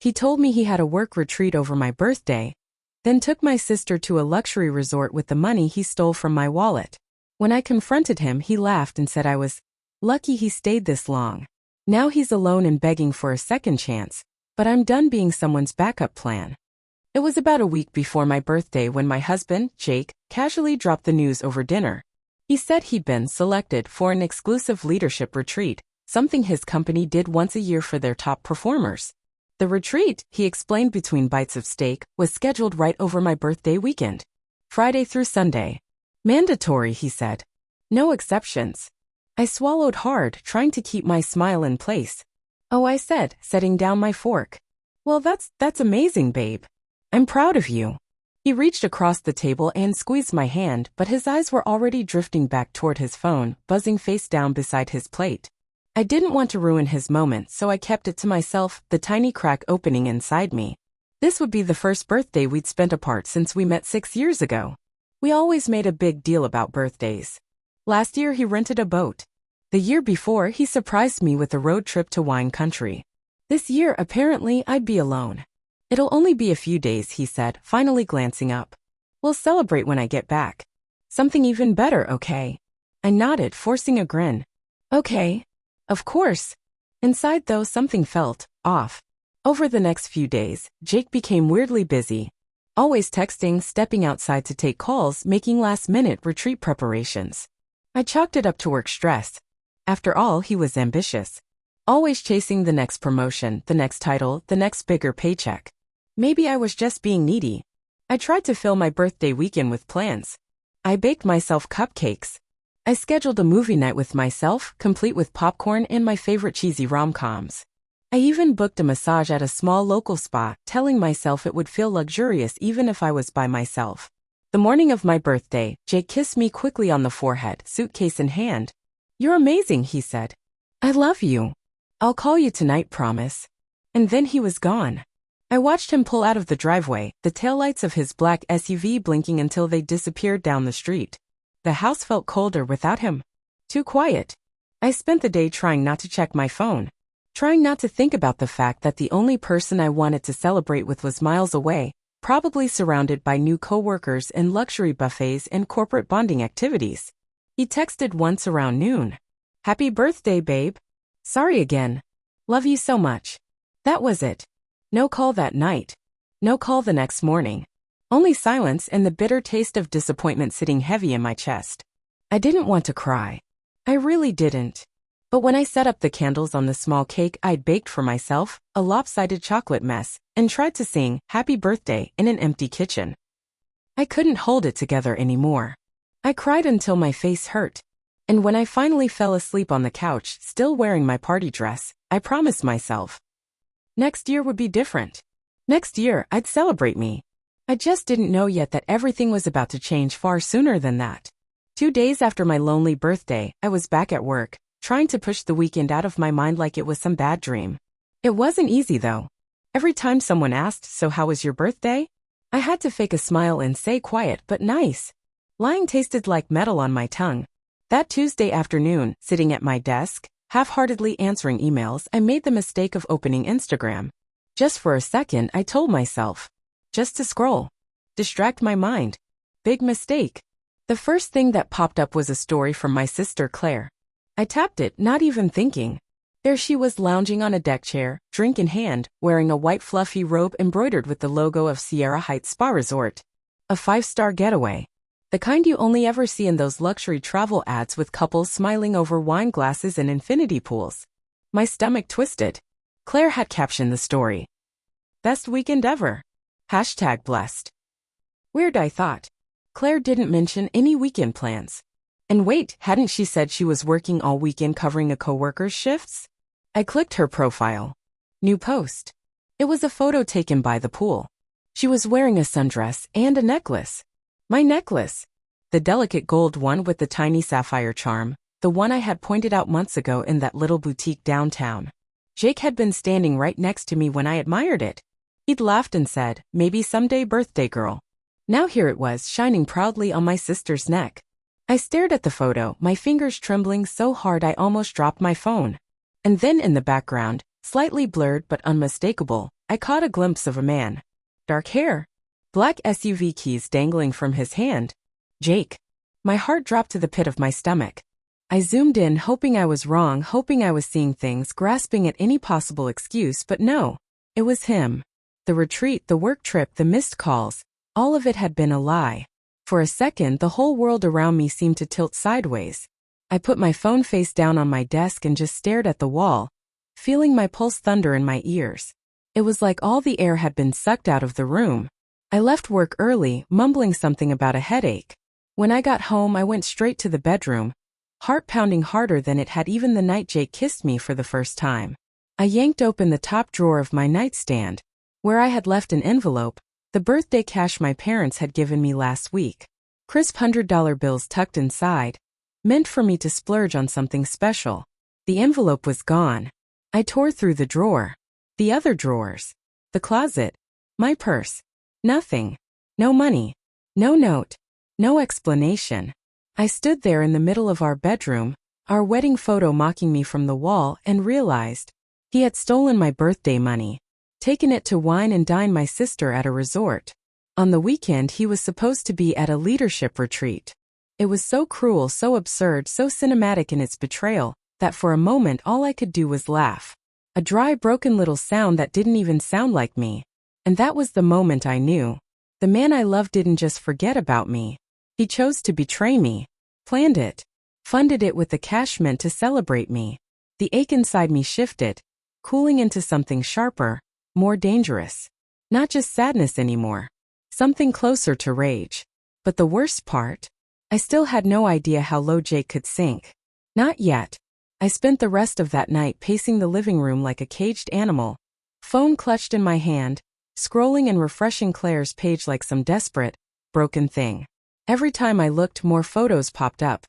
He told me he had a work retreat over my birthday, then took my sister to a luxury resort with the money he stole from my wallet. When I confronted him, he laughed and said I was lucky he stayed this long. Now he's alone and begging for a second chance, but I'm done being someone's backup plan. It was about a week before my birthday when my husband, Jake, casually dropped the news over dinner. He said he'd been selected for an exclusive leadership retreat, something his company did once a year for their top performers. The retreat, he explained between bites of steak, was scheduled right over my birthday weekend. Friday through Sunday. Mandatory, he said. No exceptions. I swallowed hard, trying to keep my smile in place. Oh, I said, setting down my fork. Well, that's amazing, babe. I'm proud of you. He reached across the table and squeezed my hand, but his eyes were already drifting back toward his phone, buzzing face down beside his plate. I didn't want to ruin his moment, so I kept it to myself, the tiny crack opening inside me. This would be the first birthday we'd spent apart since we met 6 years ago. We always made a big deal about birthdays. Last year he rented a boat. The year before he surprised me with a road trip to wine country. This year apparently I'd be alone. It'll only be a few days, he said, finally glancing up. We'll celebrate when I get back. Something even better, okay? I nodded, forcing a grin. Okay. Of course. Inside though something felt off. Over the next few days, Jake became weirdly busy. Always texting, stepping outside to take calls, making last-minute retreat preparations. I chalked it up to work stress. After all, he was ambitious. Always chasing the next promotion, the next title, the next bigger paycheck. Maybe I was just being needy. I tried to fill my birthday weekend with plans. I baked myself cupcakes. I scheduled a movie night with myself, complete with popcorn and my favorite cheesy rom-coms. I even booked a massage at a small local spa, telling myself it would feel luxurious even if I was by myself. The morning of my birthday, Jake kissed me quickly on the forehead, suitcase in hand. You're amazing, he said. I love you. I'll call you tonight, promise. And then he was gone. I watched him pull out of the driveway, the taillights of his black SUV blinking until they disappeared down the street. The house felt colder without him. Too quiet. I spent the day trying not to check my phone. Trying not to think about the fact that the only person I wanted to celebrate with was miles away, probably surrounded by new coworkers and luxury buffets and corporate bonding activities. He texted once around noon. Happy birthday, babe. Sorry again. Love you so much. That was it. No call that night. No call the next morning. Only silence and the bitter taste of disappointment sitting heavy in my chest. I didn't want to cry. I really didn't. But when I set up the candles on the small cake I'd baked for myself, a lopsided chocolate mess, and tried to sing Happy Birthday in an empty kitchen, I couldn't hold it together anymore. I cried until my face hurt. And when I finally fell asleep on the couch, still wearing my party dress, I promised myself next year would be different. Next year, I'd celebrate me. I just didn't know yet that everything was about to change far sooner than that. 2 days after my lonely birthday, I was back at work, trying to push the weekend out of my mind like it was some bad dream. It wasn't easy though. Every time someone asked, so how was your birthday? I had to fake a smile and say quiet but nice. Lying tasted like metal on my tongue. That Tuesday afternoon, sitting at my desk, half-heartedly answering emails, I made the mistake of opening Instagram. Just for a second, I told myself. Just to scroll. Distract my mind. Big mistake. The first thing that popped up was a story from my sister Claire. I tapped it, not even thinking. There she was lounging on a deck chair, drink in hand, wearing a white fluffy robe embroidered with the logo of Sierra Heights Spa Resort. A 5-star getaway. The kind you only ever see in those luxury travel ads with couples smiling over wine glasses and infinity pools. My stomach twisted. Claire had captioned the story. Best weekend ever. #blessed. Weird, I thought. Claire didn't mention any weekend plans. And wait, hadn't she said she was working all weekend covering a coworker's shifts? I clicked her profile. New post. It was a photo taken by the pool. She was wearing a sundress and a necklace. My necklace. The delicate gold one with the tiny sapphire charm, the one I had pointed out months ago in that little boutique downtown. Jake had been standing right next to me when I admired it. He'd laughed and said, maybe someday, birthday girl. Now here it was, shining proudly on my sister's neck. I stared at the photo, my fingers trembling so hard I almost dropped my phone. And then in the background, slightly blurred but unmistakable, I caught a glimpse of a man. Dark hair. Black SUV keys dangling from his hand. Jake. My heart dropped to the pit of my stomach. I zoomed in, hoping I was wrong, hoping I was seeing things, grasping at any possible excuse, but no. It was him. The retreat, the work trip, the missed calls, all of it had been a lie. For a second, the whole world around me seemed to tilt sideways. I put my phone face down on my desk and just stared at the wall, feeling my pulse thunder in my ears. It was like all the air had been sucked out of the room. I left work early, mumbling something about a headache. When I got home, I went straight to the bedroom, heart pounding harder than it had even the night Jake kissed me for the first time. I yanked open the top drawer of my nightstand, where I had left an envelope, the birthday cash my parents had given me last week. Crisp $100 bills tucked inside, meant for me to splurge on something special. The envelope was gone. I tore through the drawer, the other drawers, the closet, my purse. Nothing. No money. No note. No explanation. I stood there in the middle of our bedroom, our wedding photo mocking me from the wall, and realized he had stolen my birthday money, taken it to wine and dine my sister at a resort. On the weekend, he was supposed to be at a leadership retreat. It was so cruel, so absurd, so cinematic in its betrayal, that for a moment all I could do was laugh. A dry, broken little sound that didn't even sound like me. And that was the moment I knew. The man I loved didn't just forget about me. He chose to betray me. Planned it. Funded it with the cash meant to celebrate me. The ache inside me shifted, cooling into something sharper, more dangerous. Not just sadness anymore. Something closer to rage. But the worst part? I still had no idea how low Jake could sink. Not yet. I spent the rest of that night pacing the living room like a caged animal, phone clutched in my hand, scrolling and refreshing Claire's page like some desperate, broken thing. Every time I looked, more photos popped up.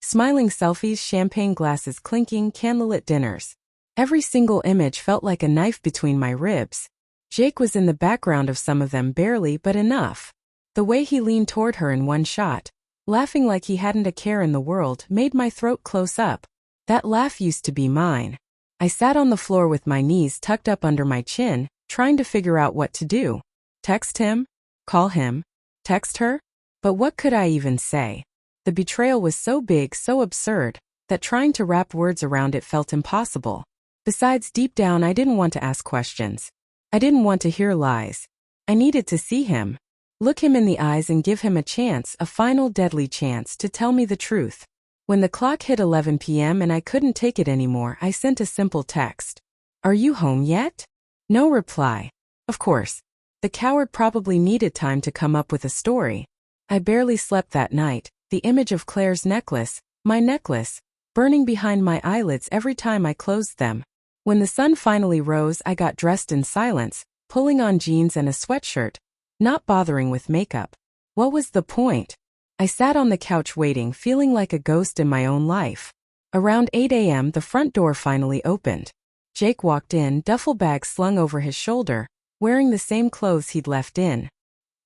Smiling selfies, champagne glasses clinking, candlelit dinners. Every single image felt like a knife between my ribs. Jake was in the background of some of them, barely, but enough. The way he leaned toward her in one shot, laughing like he hadn't a care in the world, made my throat close up. That laugh used to be mine. I sat on the floor with my knees tucked up under my chin, trying to figure out what to do. Text him? Call him? Text her? But what could I even say? The betrayal was so big, so absurd, that trying to wrap words around it felt impossible. Besides, deep down, I didn't want to ask questions. I didn't want to hear lies. I needed to see him. Look him in the eyes and give him a chance, a final deadly chance, to tell me the truth. When the clock hit 11 p.m. and I couldn't take it anymore, I sent a simple text. Are you home yet? No reply. Of course. The coward probably needed time to come up with a story. I barely slept that night, the image of Claire's necklace, my necklace, burning behind my eyelids every time I closed them. When the sun finally rose, I got dressed in silence, pulling on jeans and a sweatshirt, not bothering with makeup. What was the point? I sat on the couch waiting, feeling like a ghost in my own life. Around 8 a.m., the front door finally opened. Jake walked in, duffel bag slung over his shoulder, wearing the same clothes he'd left in.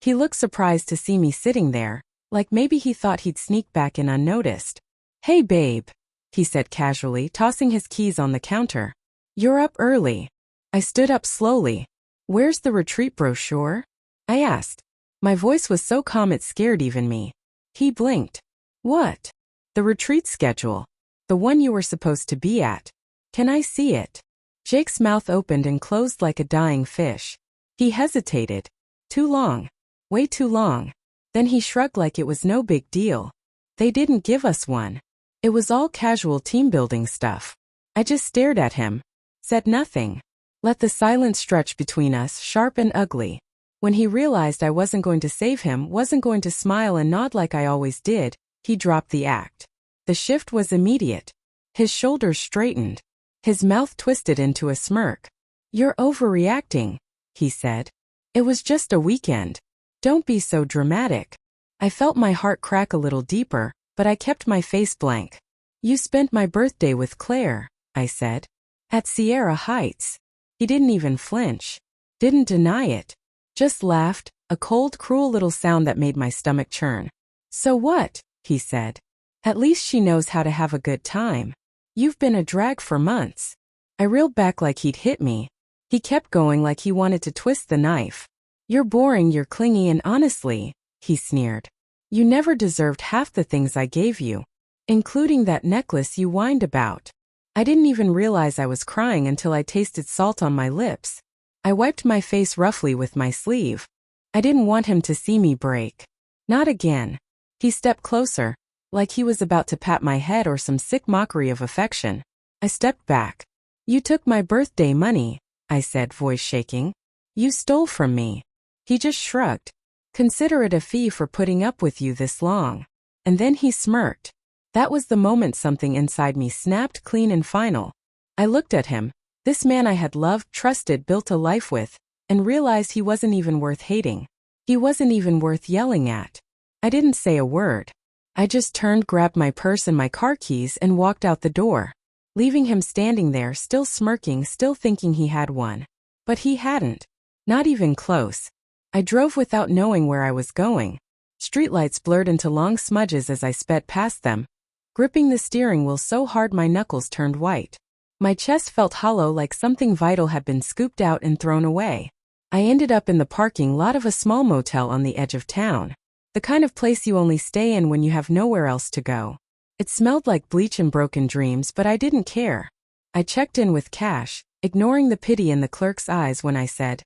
He looked surprised to see me sitting there, like maybe he thought he'd sneak back in unnoticed. Hey babe, he said casually, tossing his keys on the counter. You're up early. I stood up slowly. Where's the retreat brochure? I asked. My voice was so calm it scared even me. He blinked. What? The retreat schedule. The one you were supposed to be at. Can I see it? Jake's mouth opened and closed like a dying fish. He hesitated. Too long. Way too long. Then he shrugged like it was no big deal. They didn't give us one. It was all casual team-building stuff. I just stared at him. Said nothing. Let the silence stretch between us, sharp and ugly. When he realized I wasn't going to save him, wasn't going to smile and nod like I always did, he dropped the act. The shift was immediate. His shoulders straightened. His mouth twisted into a smirk. You're overreacting, he said. It was just a weekend. Don't be so dramatic. I felt my heart crack a little deeper, but I kept my face blank. You spent my birthday with Claire, I said. At Sierra Heights. He didn't even flinch. Didn't deny it. Just laughed, a cold, cruel little sound that made my stomach churn. So what? He said. At least she knows how to have a good time. You've been a drag for months. I reeled back like he'd hit me. He kept going like he wanted to twist the knife. You're boring, you're clingy, and honestly, he sneered, you never deserved half the things I gave you, including that necklace you whined about. I didn't even realize I was crying until I tasted salt on my lips. I wiped my face roughly with my sleeve. I didn't want him to see me break. Not again. He stepped closer, like he was about to pat my head or some sick mockery of affection. I stepped back. You took my birthday money, I said, voice shaking. You stole from me. He just shrugged. Consider it a fee for putting up with you this long. And then he smirked. That was the moment something inside me snapped clean and final. I looked at him, this man I had loved, trusted, built a life with, and realized he wasn't even worth hating. He wasn't even worth yelling at. I didn't say a word. I just turned, grabbed my purse and my car keys and walked out the door, leaving him standing there, still smirking, still thinking he had won. But he hadn't. Not even close. I drove without knowing where I was going. Streetlights blurred into long smudges as I sped past them, gripping the steering wheel so hard my knuckles turned white. My chest felt hollow, like something vital had been scooped out and thrown away. I ended up in the parking lot of a small motel on the edge of town. The kind of place you only stay in when you have nowhere else to go. It smelled like bleach and broken dreams, but I didn't care. I checked in with cash, ignoring the pity in the clerk's eyes when I said,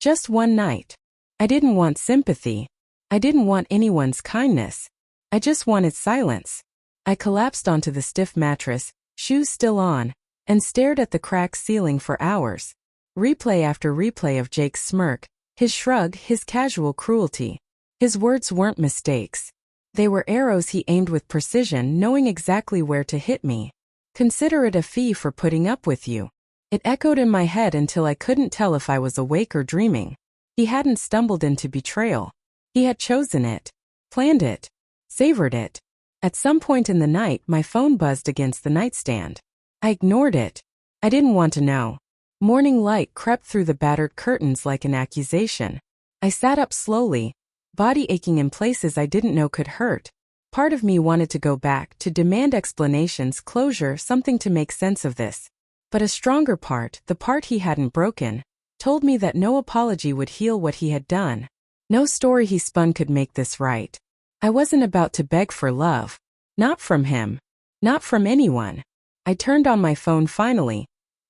just one night. I didn't want sympathy. I didn't want anyone's kindness. I just wanted silence. I collapsed onto the stiff mattress, shoes still on, and stared at the cracked ceiling for hours. Replay after replay of Jake's smirk, his shrug, his casual cruelty. His words weren't mistakes. They were arrows he aimed with precision, knowing exactly where to hit me. Consider it a fee for putting up with you. It echoed in my head until I couldn't tell if I was awake or dreaming. He hadn't stumbled into betrayal. He had chosen it, planned it, savored it. At some point in the night, my phone buzzed against the nightstand. I ignored it. I didn't want to know. Morning light crept through the battered curtains like an accusation. I sat up slowly, body aching in places I didn't know could hurt. Part of me wanted to go back, to demand explanations, closure, something to make sense of this. But a stronger part, the part he hadn't broken, told me that no apology would heal what he had done. No story he spun could make this right. I wasn't about to beg for love. Not from him. Not from anyone. I turned on my phone finally,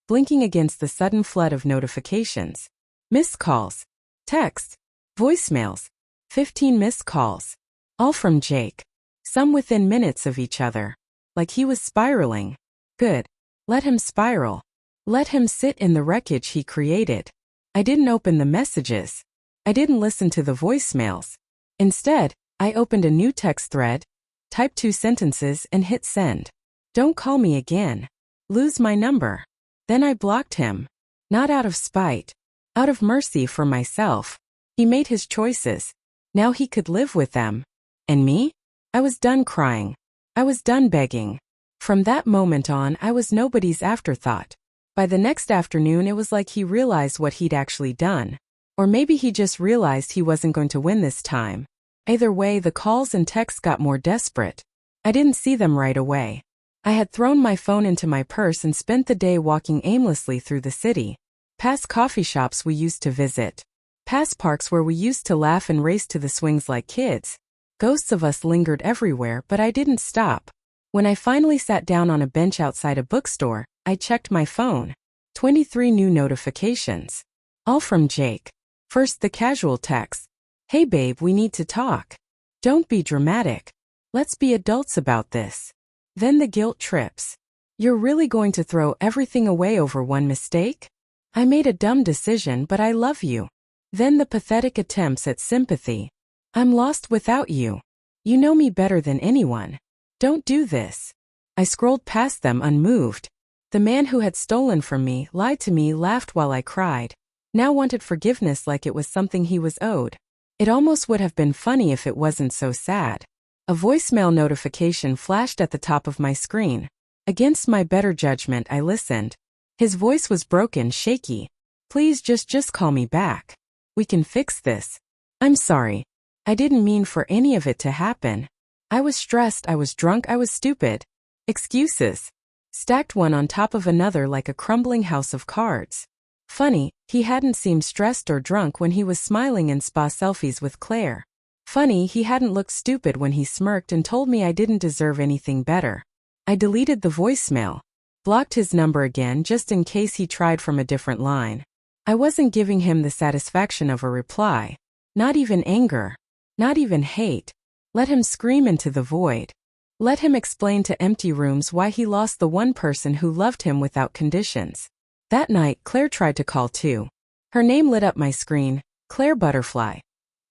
blinking against the sudden flood of notifications. Missed calls. Texts. Voicemails. 15 missed calls. All from Jake. Some within minutes of each other. Like he was spiraling. Good. Let him spiral. Let him sit in the wreckage he created. I didn't open the messages. I didn't listen to the voicemails. Instead, I opened a new text thread, typed 2 sentences and hit send. Don't call me again. Lose my number. Then I blocked him. Not out of spite. Out of mercy for myself. He made his choices. Now he could live with them. And me? I was done crying. I was done begging. From that moment on, I was nobody's afterthought. By the next afternoon, it was like he realized what he'd actually done. Or maybe he just realized he wasn't going to win this time. Either way, the calls and texts got more desperate. I didn't see them right away. I had thrown my phone into my purse and spent the day walking aimlessly through the city. Past coffee shops we used to visit. Past parks where we used to laugh and race to the swings like kids. Ghosts of us lingered everywhere, but I didn't stop. When I finally sat down on a bench outside a bookstore, I checked my phone. 23 new notifications. All from Jake. First, the casual text. Hey babe, we need to talk. Don't be dramatic. Let's be adults about this. Then the guilt trips. You're really going to throw everything away over one mistake? I made a dumb decision, but I love you. Then the pathetic attempts at sympathy. I'm lost without you. You know me better than anyone. Don't do this. I scrolled past them unmoved. The man who had stolen from me, lied to me, laughed while I cried. Now wanted forgiveness like it was something he was owed. It almost would have been funny if it wasn't so sad. A voicemail notification flashed at the top of my screen. Against my better judgment, I listened. His voice was broken, shaky. Please just call me back. We can fix this. I'm sorry. I didn't mean for any of it to happen. I was stressed, I was drunk, I was stupid. Excuses. Stacked one on top of another like a crumbling house of cards. Funny, he hadn't seemed stressed or drunk when he was smiling in spa selfies with Claire. Funny, he hadn't looked stupid when he smirked and told me I didn't deserve anything better. I deleted the voicemail. Blocked his number again just in case he tried from a different line. I wasn't giving him the satisfaction of a reply. Not even anger. Not even hate. Let him scream into the void. Let him explain to empty rooms why he lost the one person who loved him without conditions. That night, Claire tried to call too. Her name lit up my screen, Claire Butterfly.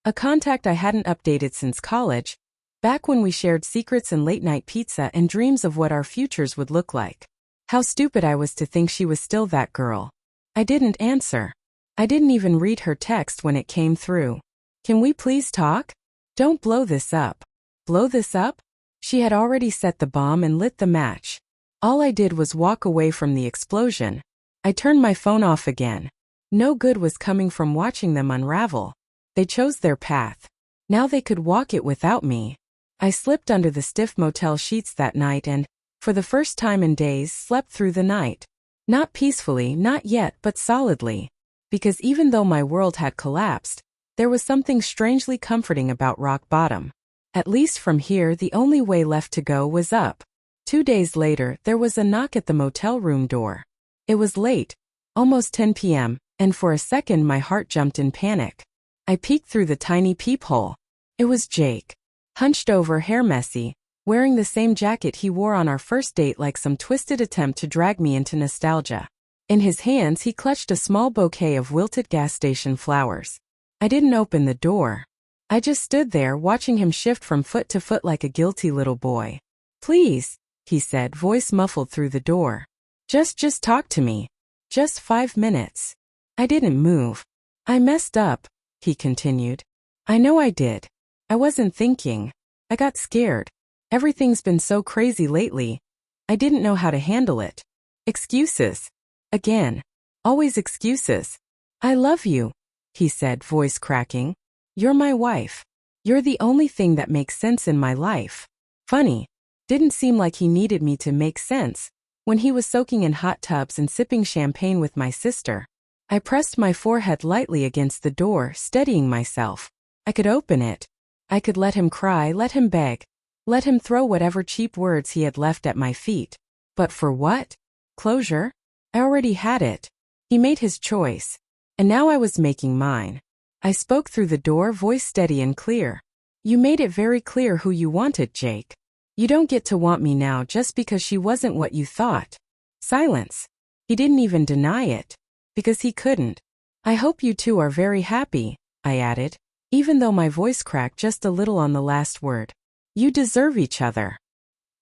A contact I hadn't updated since college, back when we shared secrets and late-night pizza and dreams of what our futures would look like. How stupid I was to think she was still that girl. I didn't answer. I didn't even read her text when it came through. Can we please talk? Don't blow this up. Blow this up? She had already set the bomb and lit the match. All I did was walk away from the explosion. I turned my phone off again. No good was coming from watching them unravel. They chose their path. Now they could walk it without me. I slipped under the stiff motel sheets that night and, for the first time in days, slept through the night. Not peacefully, not yet, but solidly. Because even though my world had collapsed, there was something strangely comforting about rock bottom. At least from here, the only way left to go was up. 2 days later, there was a knock at the motel room door. It was late, almost 10 p.m., and for a second my heart jumped in panic. I peeked through the tiny peephole. It was Jake. Hunched over, hair messy, wearing the same jacket he wore on our first date like some twisted attempt to drag me into nostalgia. In his hands he clutched a small bouquet of wilted gas station flowers. I didn't open the door. I just stood there watching him shift from foot to foot like a guilty little boy. "Please," he said, voice muffled through the door. Just talk to me. Just 5 minutes." I didn't move. "I messed up," he continued. "I know I did. I wasn't thinking. I got scared. Everything's been so crazy lately. I didn't know how to handle it. Excuses. Again. Always excuses. I love you," he said, voice cracking. "You're my wife. You're the only thing that makes sense in my life." Funny. Didn't seem like he needed me to make sense. When he was soaking in hot tubs and sipping champagne with my sister, I pressed my forehead lightly against the door, steadying myself. I could open it. I could let him cry, let him beg, let him throw whatever cheap words he had left at my feet. But for what? Closure? I already had it. He made his choice. And now I was making mine. I spoke through the door, voice steady and clear. "You made it very clear who you wanted, Jake. You don't get to want me now just because she wasn't what you thought." Silence. He didn't even deny it. Because he couldn't. "I hope you two are very happy," I added, even though my voice cracked just a little on the last word. "You deserve each other."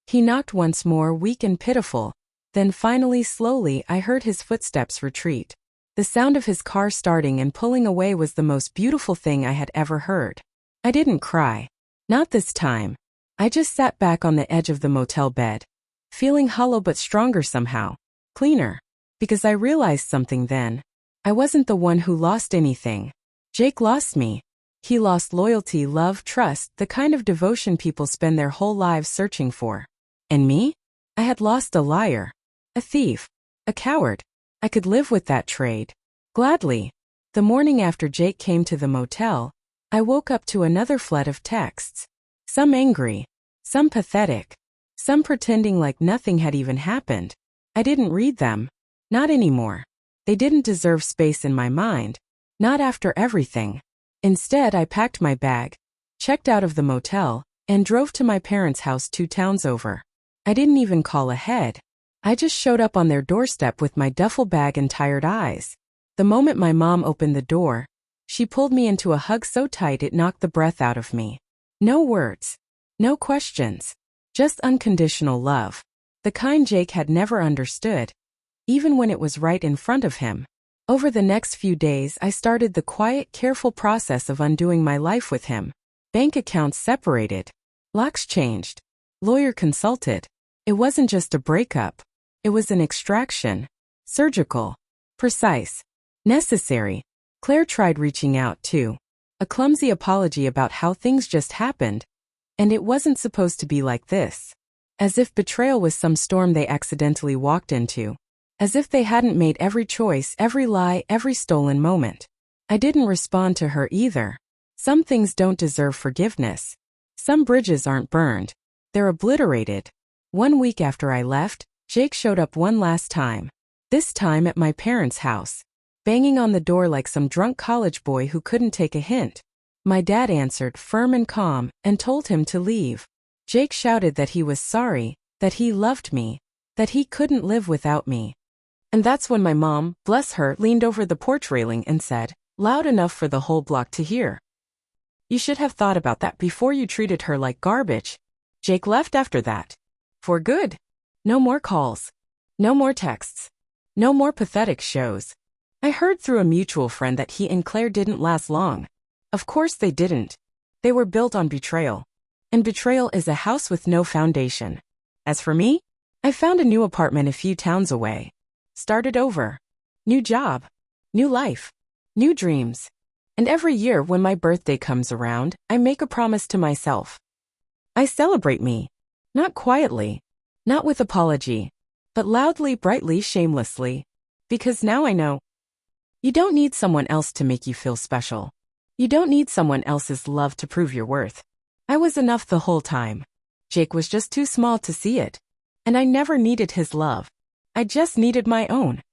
He knocked once more, weak and pitiful. Then finally, slowly, I heard his footsteps retreat. The sound of his car starting and pulling away was the most beautiful thing I had ever heard. I didn't cry. Not this time. I just sat back on the edge of the motel bed, feeling hollow but stronger somehow. Cleaner. Because I realized something then. I wasn't the one who lost anything. Jake lost me. He lost loyalty, love, trust, the kind of devotion people spend their whole lives searching for. And me? I had lost a liar. A thief. A coward. I could live with that trade. Gladly. The morning after Jake came to the motel, I woke up to another flood of texts. Some angry. Some pathetic. Some pretending like nothing had even happened. I didn't read them. Not anymore. They didn't deserve space in my mind. Not after everything. Instead, I packed my bag, checked out of the motel, and drove to my parents' house 2 towns over. I didn't even call ahead. I just showed up on their doorstep with my duffel bag and tired eyes. The moment my mom opened the door, she pulled me into a hug so tight it knocked the breath out of me. No words. No questions. Just unconditional love. The kind Jake had never understood, even when it was right in front of him. Over the next few days, I started the quiet, careful process of undoing my life with him. Bank accounts separated. Locks changed. Lawyer consulted. It wasn't just a breakup. It was an extraction. Surgical. Precise. Necessary. Claire tried reaching out too. A clumsy apology about how things just happened. And it wasn't supposed to be like this. As if betrayal was some storm they accidentally walked into. as if they hadn't made every choice, every lie, every stolen moment. I didn't respond to her either. Some things don't deserve forgiveness. Some bridges aren't burned. They're obliterated. 1 week after I left, Jake showed up one last time. This time at my parents' house, banging on the door like some drunk college boy who couldn't take a hint. My dad answered firm and calm and told him to leave. Jake shouted that he was sorry, that he loved me, that he couldn't live without me. And that's when my mom, bless her, leaned over the porch railing and said, loud enough for the whole block to hear, "You should have thought about that before you treated her like garbage." Jake left after that. For good. No more calls. No more texts. No more pathetic shows. I heard through a mutual friend that he and Claire didn't last long. Of course they didn't. They were built on betrayal. And betrayal is a house with no foundation. As for me, I found a new apartment a few towns away. Started over. New job. New life. New dreams. And every year when my birthday comes around, I make a promise to myself. I celebrate me. Not quietly. Not with apology. But loudly, brightly, shamelessly. Because now I know. You don't need someone else to make you feel special. You don't need someone else's love to prove your worth. I was enough the whole time. Jake was just too small to see it. And I never needed his love. I just needed my own.